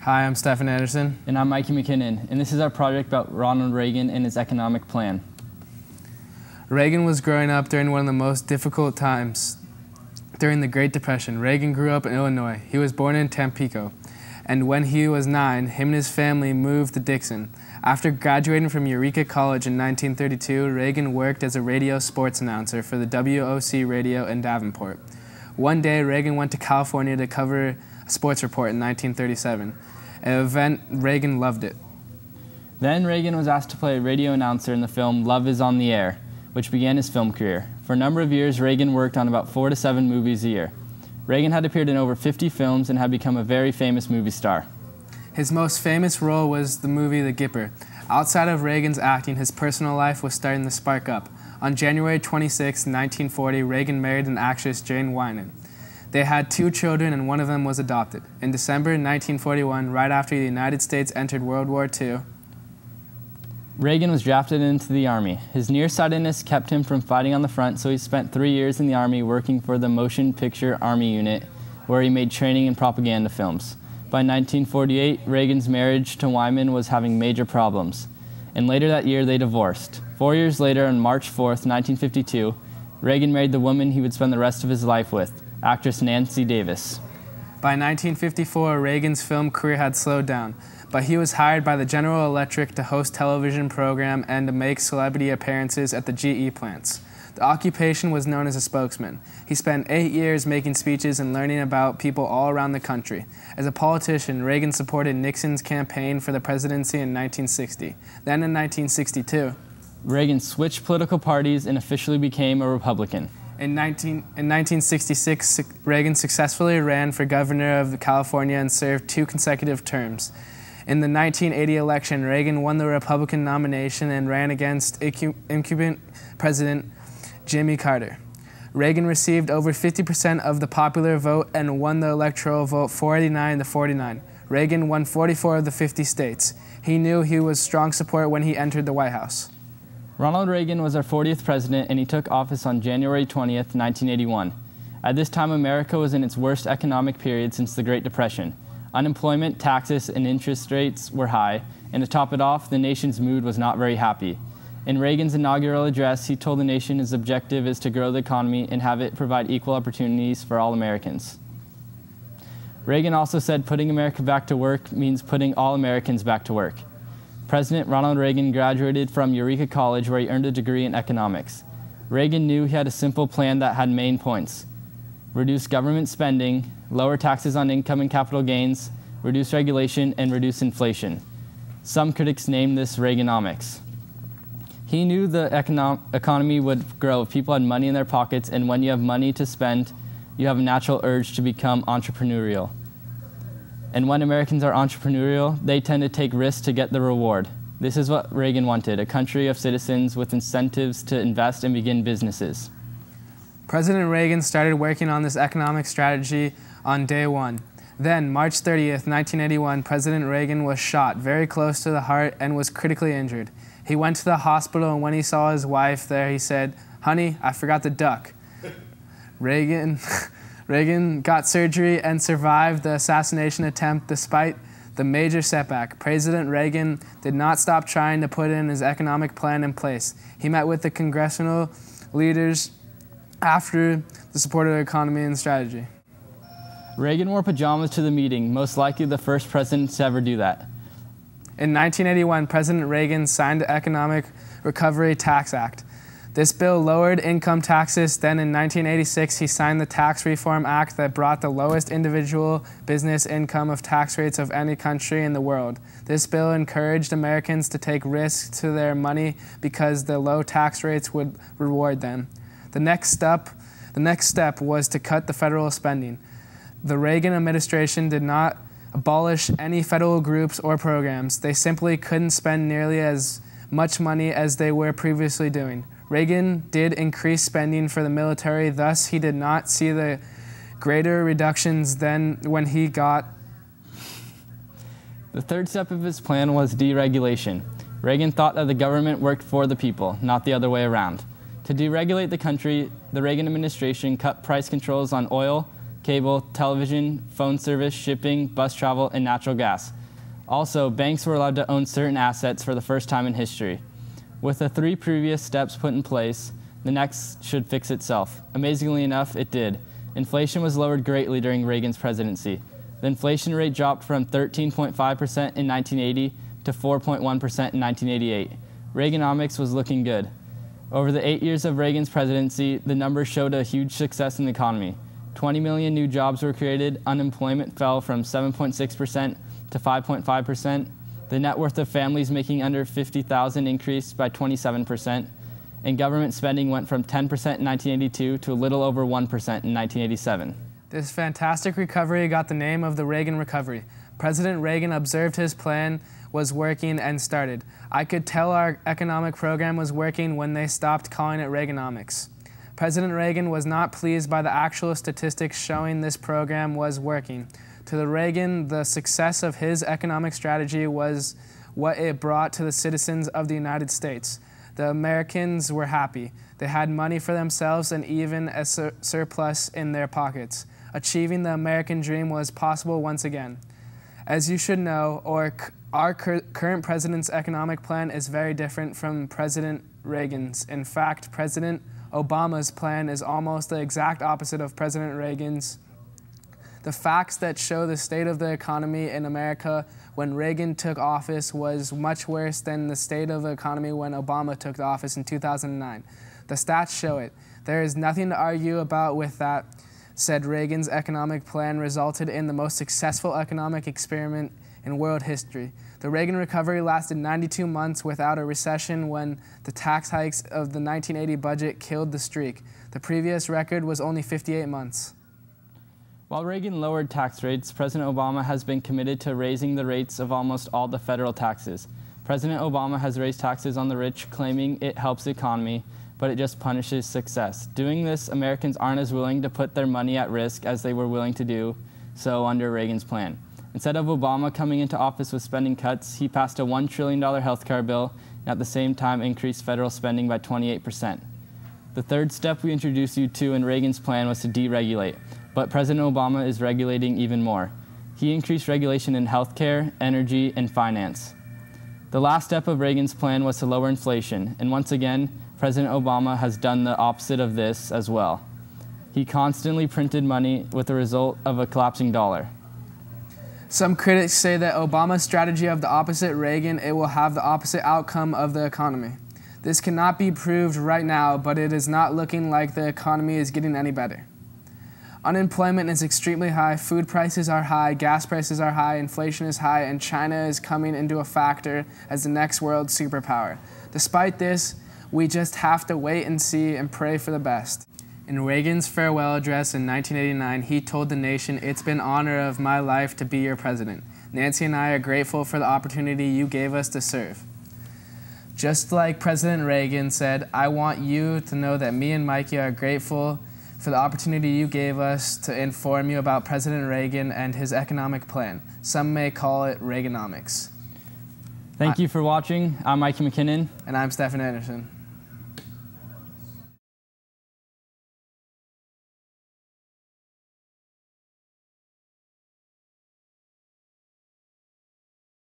Hi, I'm Steffens Anderson. And I'm Mikey McKinnon, and this is our project about Ronald Reagan and his economic plan. Reagan was growing up during one of the most difficult times during the Great Depression. Reagan grew up in Illinois. He was born in Tampico, and when he was 9, him and his family moved to Dixon. After graduating from Eureka College in 1932, Reagan worked as a radio sports announcer for the WOC radio in Davenport. One day, Reagan went to California to cover a sports report in 1937. An event Reagan loved it. Then Reagan was asked to play a radio announcer in the film Love Is on the Air, which began his film career. For a number of years, Reagan worked on about 4 to 7 movies a year. Reagan had appeared in over 50 films and had become a very famous movie star. His most famous role was the movie The Gipper. Outside of Reagan's acting, his personal life was starting to spark up. On January 26, 1940, Reagan married an actress, Jane Wyman. They had 2 children, and one of them was adopted. In December 1941, right after the United States entered World War II, Reagan was drafted into the Army. His nearsightedness kept him from fighting on the front, so he spent 3 years in the Army working for the Motion Picture Army Unit, where he made training and propaganda films. By 1948, Reagan's marriage to Wyman was having major problems, and later that year they divorced. 4 years later, on March 4th, 1952, Reagan married the woman he would spend the rest of his life with, actress Nancy Davis. By 1954, Reagan's film career had slowed down, but he was hired by the General Electric to host television program and to make celebrity appearances at the GE plants. The occupation was known as a spokesman. He spent 8 years making speeches and learning about people all around the country. As a politician, Reagan supported Nixon's campaign for the presidency in 1960. Then in 1962, Reagan switched political parties and officially became a Republican. In 1966, Reagan successfully ran for governor of California and served 2 consecutive terms. In the 1980 election, Reagan won the Republican nomination and ran against incumbent President Jimmy Carter. Reagan received over 50% of the popular vote and won the electoral vote 489 to 49. Reagan won 44 of the 50 states. He knew he was strong support when he entered the White House. Ronald Reagan was our 40th president, and he took office on January 20th, 1981. At this time, America was in its worst economic period since the Great Depression. Unemployment, taxes, and interest rates were high, and to top it off, the nation's mood was not very happy. In Reagan's inaugural address, he told the nation his objective is to grow the economy and have it provide equal opportunities for all Americans. Reagan also said putting America back to work means putting all Americans back to work. President Ronald Reagan graduated from Eureka College, where he earned a degree in economics. Reagan knew he had a simple plan that had main points: reduce government spending, lower taxes on income and capital gains, reduce regulation, and reduce inflation. Some critics named this Reaganomics. He knew the economy would grow if people had money in their pockets, and when you have money to spend, you have a natural urge to become entrepreneurial. And when Americans are entrepreneurial, they tend to take risks to get the reward. This is what Reagan wanted: a country of citizens with incentives to invest and begin businesses. President Reagan started working on this economic strategy on day 1. Then, March 30th, 1981, President Reagan was shot very close to the heart and was critically injured. He went to the hospital, and when he saw his wife there, he said, "Honey, I forgot the duck." Reagan got surgery and survived the assassination attempt despite the major setback. President Reagan did not stop trying to put his economic plan in place. He met with the congressional leaders after the support of the economy and strategy. Reagan wore pajamas to the meeting, most likely the first president to ever do that. In 1981, President Reagan signed the Economic Recovery Tax Act. This bill lowered income taxes. Then in 1986, he signed the Tax Reform Act that brought the lowest individual business income of tax rates of any country in the world. This bill encouraged Americans to take risks to their money because the low tax rates would reward them. The next step was to cut the federal spending. The Reagan administration did not abolish any federal groups or programs. They simply couldn't spend nearly as much money as they were previously doing. Reagan did increase spending for the military, thus he did not see the greater reductions than when he got. The third step of his plan was deregulation. Reagan thought that the government worked for the people, not the other way around. To deregulate the country, the Reagan administration cut price controls on oil, cable, television, phone service, shipping, bus travel, and natural gas. Also, banks were allowed to own certain assets for the first time in history. With the 3 previous steps put in place, the next should fix itself. Amazingly enough, it did. Inflation was lowered greatly during Reagan's presidency. The inflation rate dropped from 13.5% in 1980 to 4.1% in 1988. Reaganomics was looking good. Over the 8 years of Reagan's presidency, the numbers showed a huge success in the economy. 20 million new jobs were created, unemployment fell from 7.6% to 5.5%, the net worth of families making under $50,000 increased by 27%, and government spending went from 10% in 1982 to a little over 1% in 1987. This fantastic recovery got the name of the Reagan Recovery. President Reagan observed his plan was working and started. I could tell our economic program was working when they stopped calling it Reaganomics. President Reagan was not pleased by the actual statistics showing this program was working. To the Reagan, the success of his economic strategy was what it brought to the citizens of the United States. The Americans were happy. They had money for themselves and even a surplus in their pockets. Achieving the American dream was possible once again. As you should know, our current president's economic plan is very different from President Reagan's. In fact, President Obama's plan is almost the exact opposite of President Reagan's. The facts that show the state of the economy in America when Reagan took office was much worse than the state of the economy when Obama took office in 2009. The stats show it. There is nothing to argue about with that. Said Reagan's economic plan resulted in the most successful economic experiment in world history. The Reagan recovery lasted 92 months without a recession when the tax hikes of the 1980 budget killed the streak. The previous record was only 58 months. While Reagan lowered tax rates, President Obama has been committed to raising the rates of almost all the federal taxes. President Obama has raised taxes on the rich, claiming it helps the economy, but it just punishes success. Doing this, Americans aren't as willing to put their money at risk as they were willing to do so under Reagan's plan. Instead of Obama coming into office with spending cuts, he passed a $1 trillion health care bill and at the same time increased federal spending by 28%. The third step we introduced you to in Reagan's plan was to deregulate, but President Obama is regulating even more. He increased regulation in health care, energy, and finance. The last step of Reagan's plan was to lower inflation, and once again, President Obama has done the opposite of this as well. He constantly printed money with the result of a collapsing dollar. Some critics say that Obama's strategy of the opposite Reagan, it will have the opposite outcome of the economy. This cannot be proved right now, but it is not looking like the economy is getting any better. Unemployment is extremely high, food prices are high, gas prices are high, inflation is high, and China is coming into a factor as the next world superpower. Despite this, we just have to wait and see and pray for the best. In Reagan's farewell address in 1989, he told the nation, "It's been an honor of my life to be your president. Nancy and I are grateful for the opportunity you gave us to serve." Just like President Reagan said, I want you to know that me and Mikey are grateful for the opportunity you gave us to inform you about President Reagan and his economic plan. Some may call it Reaganomics. Thank you for watching. I'm Mikey McKinnon. And I'm Steffens Anderson.